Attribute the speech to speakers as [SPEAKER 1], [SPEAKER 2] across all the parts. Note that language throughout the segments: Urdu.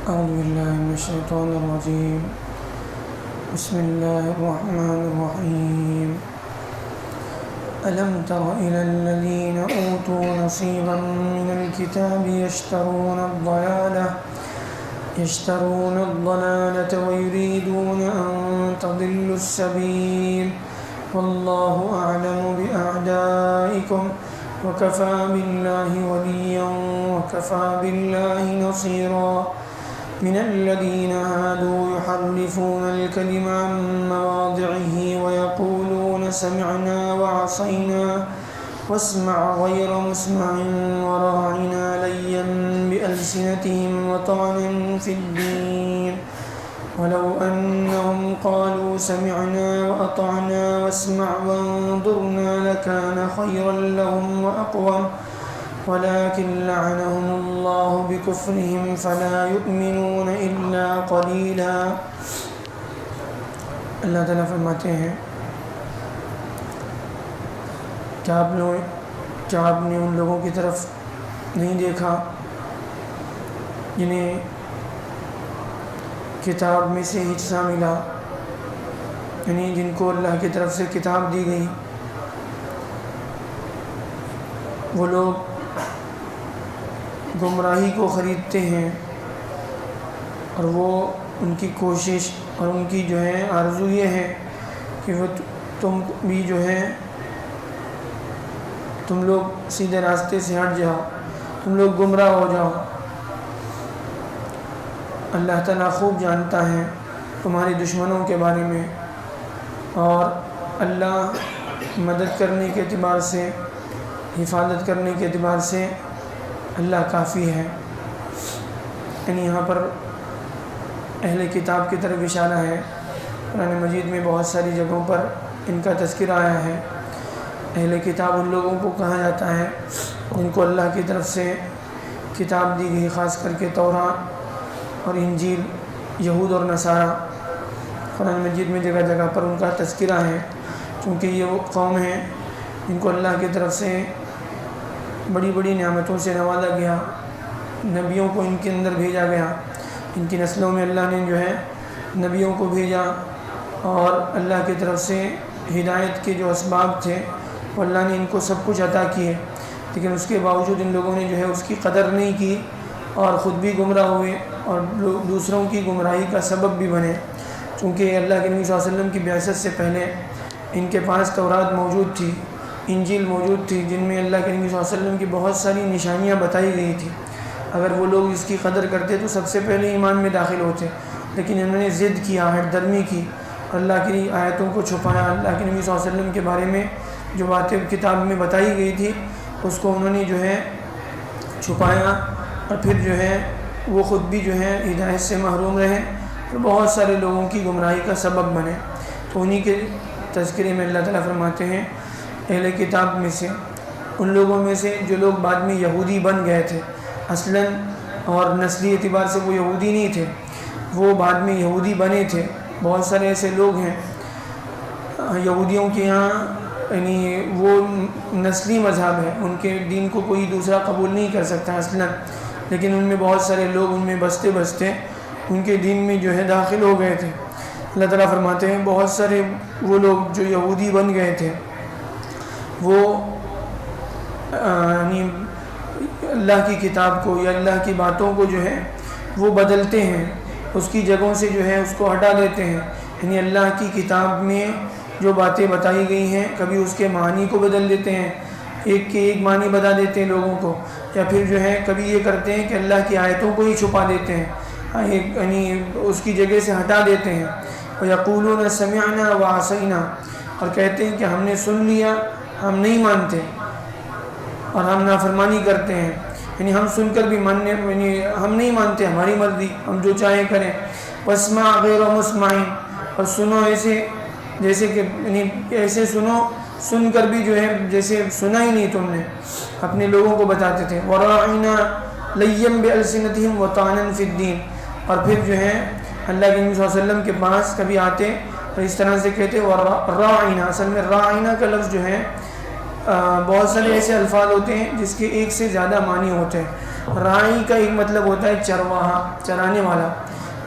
[SPEAKER 1] أعوذ بالله من الشيطان الرجيم. بسم الله الرحمن الرحيم. ألم تر إلى الذين أوتوا نصيبا من الكتاب يشترون الضلالة ويريدون أن تضلوا السبيل والله أعلم بأعدائكم وكفى بالله وليا وكفى بالله نصيرا. من الذين هادوا يحرفون الكلم عن مواضعه ويقولون سمعنا وعصينا واسمع غير مسمع وراعنا ليا بألسنتهم وطعنا في الدين ولو أنهم قالوا سمعنا وأطعنا واسمع وانظرنا لكان خيرا لهم وأقوم ولكن لعنهم الله بكفرهم فلا يؤمنون إلا قليلا. اللہ تعالیٰ فرماتے ہیں کیا آپ نے ان لوگوں کی طرف نہیں دیکھا جنہیں کتاب میں سے حصہ ملا، یعنی جن کو اللہ کی طرف سے کتاب دی گئی. وہ لوگ گمراہی کو خریدتے ہیں اور وہ ان کی کوشش اور ان کی جو ہے آرزو یہ ہے کہ وہ تم بھی جو ہے تم لوگ سیدھے راستے سے ہٹ جاؤ، تم لوگ گمراہ ہو جاؤ. اللہ تعالیٰ خوب جانتا ہے تمہارے دشمنوں کے بارے میں، اور اللہ مدد کرنے کے اعتبار سے، حفاظت کرنے کے اعتبار سے اللہ کافی ہے. یعنی یہاں پر اہل کتاب کی طرف اشارہ ہے. قرآن مجید میں بہت ساری جگہوں پر ان کا تذکرہ آیا ہے. اہل کتاب ان لوگوں کو کہا جاتا ہے جن کو اللہ کی طرف سے کتاب دی گئی، خاص کر کے تورات اور انجیل، یہود اور نصارہ. قرآن مجید میں جگہ جگہ پر ان کا تذکرہ ہے، چونکہ یہ وہ قوم ہے جن کو اللہ کی طرف سے بڑی بڑی نعمتوں سے نوازا گیا، نبیوں کو ان کے اندر بھیجا گیا، ان کی نسلوں میں اللہ نے جو ہے نبیوں کو بھیجا، اور اللہ کی طرف سے ہدایت کے جو اسباب تھے وہ اللہ نے ان کو سب کچھ عطا کیے. لیکن اس کے باوجود ان لوگوں نے جو ہے اس کی قدر نہیں کی اور خود بھی گمراہ ہوئے اور دوسروں کی گمراہی کا سبب بھی بنے. چونکہ اللہ کے نبی صلی اللہ علیہ وسلم کی بعثت سے پہلے ان کے پاس تورات موجود تھی، انجیل موجود تھی، جن میں اللہ کے نبی صلی اللہ علیہ وسلم کی بہت ساری نشانیاں بتائی گئی تھیں. اگر وہ لوگ اس کی قدر کرتے تو سب سے پہلے ایمان میں داخل ہوتے، لیکن انہوں نے ضد کیا، ہٹ درمی کی، اللہ کی آیتوں کو چھپایا. اللہ کے نبی صلی اللہ علیہ وسلم کے بارے میں جو باتیں کتاب میں بتائی گئی تھی اس کو انہوں نے جو ہے چھپایا، اور پھر جو ہے وہ خود بھی جو ہے ہدایت سے محروم رہے اور بہت سارے لوگوں کی گمراہی کا سبب بنے. تو انہی کے تذکرے میں اللہ تعالیٰ فرماتے ہیں اہل کتاب میں سے، ان لوگوں میں سے جو لوگ بعد میں یہودی بن گئے تھے، اصلاً اور نسلی اعتبار سے وہ یہودی نہیں تھے، وہ بعد میں یہودی بنے تھے. بہت سارے ایسے لوگ ہیں یہودیوں کے یہاں، یعنی وہ نسلی مذہب ہے، ان کے دین کو کوئی دوسرا قبول نہیں کر سکتا اصلاً، لیکن ان میں بہت سارے لوگ ان میں بستے بستے ان کے دین میں جو ہے داخل ہو گئے تھے. اللہ تعالیٰ فرماتے ہیں بہت سارے وہ لوگ جو یہودی بن گئے تھے وہ یعنی اللہ کی کتاب کو یا اللہ کی باتوں کو جو ہے وہ بدلتے ہیں، اس کی جگہوں سے جو ہے اس کو ہٹا دیتے ہیں. یعنی اللہ کی کتاب میں جو باتیں بتائی گئی ہیں کبھی اس کے معنی کو بدل دیتے ہیں، ایک کے ایک معنی بتا دیتے ہیں لوگوں کو، یا پھر جو ہے کبھی یہ کرتے ہیں کہ اللہ کی آیتوں کو ہی چھپا دیتے ہیں، یعنی اس کی جگہ سے ہٹا دیتے ہیں. وَيَقُولُونَ سَمِعْنَا وَعَصَيْنَا، اور کہتے ہیں کہ ہم نے سن لیا، ہم نہیں مانتے اور ہم نافرمانی کرتے ہیں. یعنی ہم سن کر بھی ماننے، یعنی ہم نہیں مانتے، ہماری مرضی، ہم جو چاہیں کریں. وَاسْمَعْ غَيْرَ مُسْمَعٍ، اور سنو ایسے جیسے کہ یعنی ایسے سنو، سن کر بھی جو ہے جیسے سنا ہی نہیں تم نے. اپنے لوگوں کو بتاتے تھے. وَرَاعِنَا لَيًّا بِأَلْسِنَتِهِمْ وَطَعْنًا فِي الدِّينِ، اور پھر جو ہے اللہ کے نبی صلی اللہ علیہ وسلم کے پاس کبھی آتے اور اس طرح سے کہتے. وَرَاعِنَا، اصل میں رَاعِنَا کا لفظ جو ہے بہت سارے ایسے الفاظ ہوتے ہیں جس کے ایک سے زیادہ معنی ہوتے ہیں. راعی کا ایک مطلب ہوتا ہے چرواہا، چرانے والا،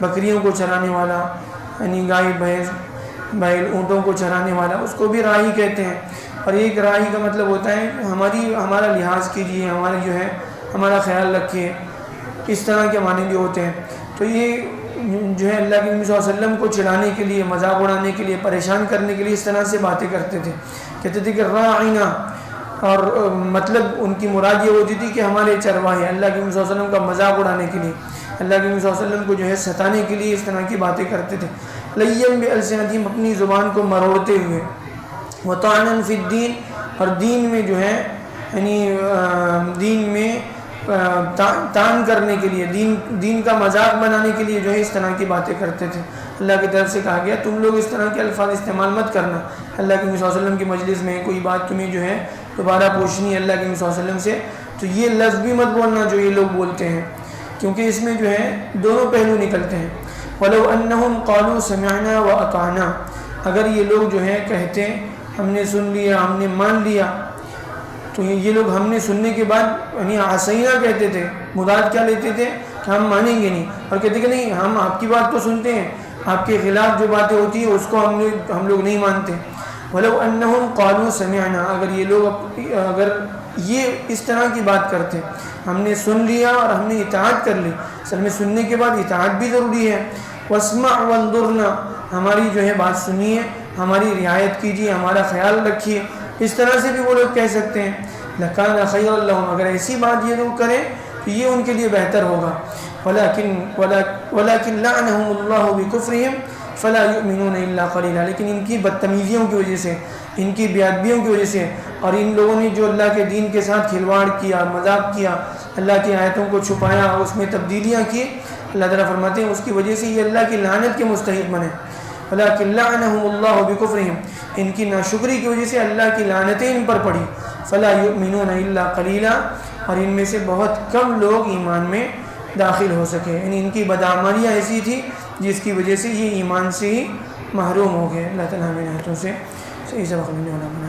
[SPEAKER 1] بکریوں کو چرانے والا، یعنی گائے بھینس بیل اونٹوں کو چرانے والا، اس کو بھی راعی کہتے ہیں۔ اور ایک راعی کا مطلب ہوتا ہے ہمارا لحاظ کیجیے، ہمارا جو ہے ہمارا خیال رکھیے، اس طرح کے معنی بھی ہوتے ہیں۔ تو یہ جو ہے اللہ کے نبی صلی اللہ علیہ وسلم کو چڑھانے کے لیے، مذاق اڑانے کے لیے، پریشان کرنے کے لیے اس طرح سے باتیں کرتے تھے، کہتے تھے کہ راعینا، اور مطلب ان کی مراد یہ ہوتی تھی کہ ہمارے چرواہے، اللہ کے نبی صلی اللہ علیہ وسلم کا مذاق اڑانے کے لیے، اللہ کے نبی صلی اللہ علیہ وسلم کو جو ہے ستانے کے لیے اس طرح کی باتیں کرتے تھے۔ لیم بِأَلْسِنَتِهِمْ، اپنی زبان کو مروڑتے ہوئے، وَطَعْنًا فِي الدِّينِ، اور دین میں جو ہے یعنی دین میں تان کرنے کے لیے، دین کا مذاق بنانے کے لیے جو ہے اس طرح کی باتیں کرتے تھے۔ اللہ کی طرف سے کہا گیا تم لوگ اس طرح کے الفاظ استعمال مت کرنا، اللہ کے نبی صلی اللہ علیہ وسلم کی مجلس میں کوئی بات تمہیں جو ہے دوبارہ پوچھنی ہے اللہ کے نبی صلی اللہ علیہ وسلم سے، تو یہ لفظ بھی مت بولنا جو یہ لوگ بولتے ہیں، کیونکہ اس میں جو ہے دونوں پہلو نکلتے ہیں۔ وَلَوْ أَنَّهُمْ قَالُوا سَمِعْنَا وَأَطَعْنَا، اگر یہ لوگ جو ہے کہتے ہم نے سن لیا، ہم نے مان لیا، تو یہ لوگ ہم نے سننے کے بعد یعنی عصینا کہتے تھے، مراد کیا لیتے تھے کہ ہم مانیں گے نہیں، اور کہتے کہ نہیں ہم آپ کی بات تو سنتے ہیں، آپ کے خلاف جو باتیں ہوتی ہیں اس کو ہم لوگ نہیں مانتے۔ وَلَوْ أَنَّهُمْ قَالُوا سَمِعْنَا، اگر یہ لوگ اگر یہ اس طرح کی بات کرتے، ہم نے سن لیا اور ہم نے اطاعت کر لی، اصل میں سننے کے بعد اطاعت بھی ضروری ہے۔ وَاسْمَعْ وَانظُرْنَا، ہماری جو ہے بات سنیے، ہماری رعایت کیجیے، ہمارا خیال رکھیے، اس طرح سے بھی وہ لوگ کہہ سکتے ہیں۔ لَكَانَ خَيْرًا لَهُمْ، اگر ایسی بات یہ لوگ کریں تو یہ ان کے لیے بہتر ہوگا۔ وَلَكِنْ لَعْنَهُمُ اللَّهُ بِكُفْرِهِمْ فَلَا يُؤْمِنُونَ إِلَّا قَلِيلًا، لیکن ان کی بدتمیزیوں کی وجہ سے، ان کی بے ادبیوں کی وجہ سے، اور ان لوگوں نے جو اللہ کے دین کے ساتھ کھلواڑ کیا، مذاق کیا، اللہ کی آیتوں کو چھپایا، اس میں تبدیلیاں کی، اللہ تعالیٰ فرماتے ہیں اس کی وجہ سے یہ اللہ کی لعنت کے مستحق بنے۔ وَلَكِنْ لَعْنَهُمُ اللَّهُ بِكُفْرِهِمْ، ان کی ناشکری کی وجہ سے اللہ کی لعنتیں ان پر پڑی۔ فَلَا يُؤْمِنُونَ إِلَّا قَلِيلًا، اور ان میں سے بہت کم لوگ ایمان میں داخل ہو سکے، یعنی ان کی بدعمالیاں ایسی تھی جس کی وجہ سے یہ ایمان سے ہی محروم ہو گئے۔ اللہ تعالیٰ ہمیں ہاتھوں سے صحیح سبق لینے والا بنائے۔